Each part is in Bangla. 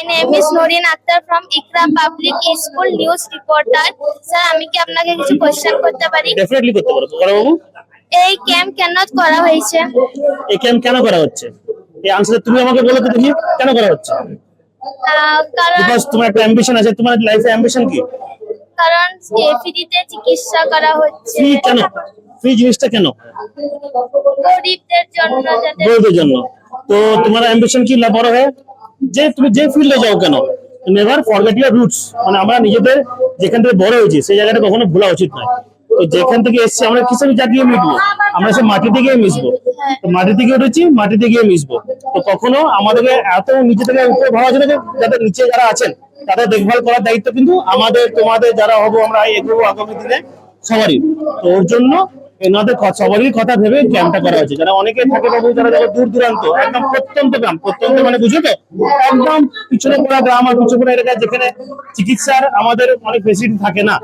My name is Noreen Akhtar from Ikra Public School News Reporter. Sir আমি কি আপনাকে কিছু কোশ্চেন করতে পারি? ডেফিনেটলি করতে পারো। করো বাবু। এই ক্যাম্প কেন করা হয়েছে? এই ক্যাম্প কেন করা হচ্ছে? এই আনসার তুমি আমাকে বলো তো দেখি কেন করা হচ্ছে? কারণ বিকজ তোমার একটা অ্যাম্বিশন আছে। তোমার লাইফে অ্যাম্বিশন কি? কারণ ফ্রিতে চিকিৎসা করা হচ্ছে। ফ্রি কেন? ফ্রি জিনিসটা কেন? গরিবদের জন্য, যাতে গরিবদের জন্য। তো তোমার অ্যাম্বিশন কি বড় হয়ে যে তুমি যে ফিল্ডে যাও কেন, নেভার ফরগেট ইউর রুটস। মানে আমরা নিজেদের যেখান থেকে বড় হয়েছি সেই জায়গাটা কখনো ভোলা উচিত নয়। তো যেখান থেকে এসেছি আমরা কিসের জাতীয় মিটবো, আমরা সে মাটি থেকে মিশবো। তো মাটি থেকে উঠেছি, মাটি থেকে মিশবো। তো কখনো আমাদেরকে এত নিচে থেকে উপরে ভাবা যায় না, যাদের নিচে যারা আছেন তাদের দেখভাল করার দায়িত্ব কিন্তু আমাদের, তোমাদের যারা হবো আমরা এগোবো আগামী দিনে সবারই। তো ওর জন্য এনাদের সবারই কথা ভেবে ক্যাম্পটা করা হয়েছে। যারা অনেকে থাকে বাবু, যারা যারা দূর দূরান্ত, একদম প্রত্যন্ত গ্রাম, প্রত্যন্ত মানে বুঝো তো, একদম পিছনে পড়া গ্রাম আর পিছনে পড়া এলাকা যেখানে চিকিৎসার আমাদের অনেক ফেসিলিটি থাকে না,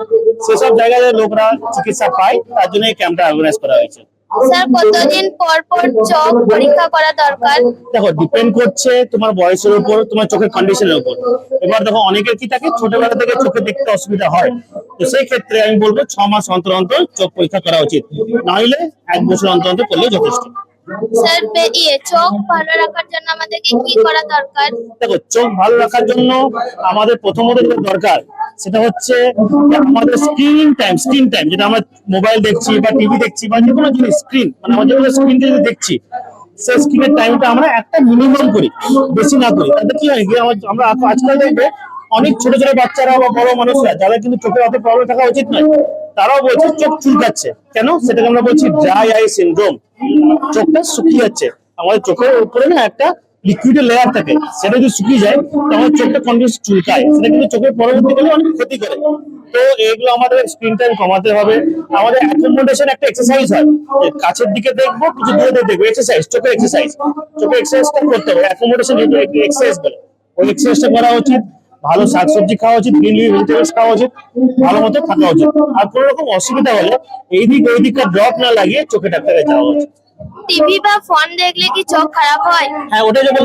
সেসব জায়গায় লোকরা চিকিৎসা পায়, তার জন্য এই ক্যাম্পটা অর্গানাইজ করা হয়েছে। স্যার কতদিন পর পর চোখ পরীক্ষা করা দরকার? দেখো ডিপেন্ড করছে তোমার বয়সের উপর, তোমার চোখের কন্ডিশনের উপর। এবার দেখো অনেকের কি থাকে ছোটবেলা থেকে চোখে দেখতে অসুবিধা হয়, তো সেই ক্ষেত্রে আমি বলবো 6 মাস অন্তর অন্তর চোখ পরীক্ষা করা উচিত, নইলে 1 বছর অন্তর অন্তর করলে যথেষ্ট। স্যার চোখ ভালো রাখার জন্য আমাদেরকে কি করা দরকার? দেখো চোখ ভালো রাখার জন্য আমাদের প্রথমত যেটা দরকার সেটা হচ্ছে আমাদের স্ক্রিন টাইম, যেটা আমরা মোবাইল দেখছি বা টিভি দেখছি বা যে কোনো জিনিস স্ক্রিন, মানে আমরা যেগুলো স্ক্রিন থেকে দেখছি সেই স্ক্রিনের টাইমটা আমরা একটা মিনিমাম করি, বেশি না করি। তাতে কি হয় কি আমরা আজকাল দেখবে অনেক ছোট ছোট বাচ্চারা বা বড় মানুষরা যারা কিন্তু চোখের অত প্রবলেম থাকা উচিত নয়, তারাও বলছে চোখ চুলকাচ্ছে। কেন? সেটাকে আমরা বলছি ড্রাই আই সিনড্রোম। চোখটা শুকিয়ে যাচ্ছে। আমাদের চোখের উপরে না একটা লিকুইডের লেয়ার থাকে, সেটা যদি শুকিয়ে যায় তো আমাদের চোখটা কন্টিনিউস চুলকায়, সেটা কিন্তু চোখের পরবর্তীকালে অনেক ক্ষতি করে। তো এগুলো আমাদের স্ক্রিন টাইম কমাতে হবে। আমাদের অ্যাকোমোডেশন একটা এক্সারসাইজ হয়, কাছের দিকে দেখবো, কিছু দূরে দেখবো, এক্সারসাইজ, চোখের এক্সারসাইজ, চোখের এক্সারসাইজটা করতে হবে। অ্যাকোমোডেশন এক্সারসাইজ বলে, ওই এক্সারসাইজটা করা উচিত। ভালো শাকসবজি খাওয়া উচিত, গ্রিন লিফি ভেজিটেবলস খাওয়া উচিত, ভালো মতো থাকা উচিত। আর কোনো রকম অসুবিধা হলে এইদিক ওইদিকে ড্রপ না লাগিয়ে চোখে ডাক্তারে যাওয়া উচিত। টিভি বা ফোন দেখলে কি চোখ খারাপ হয়? হ্যাঁ, ওটা যে বললাম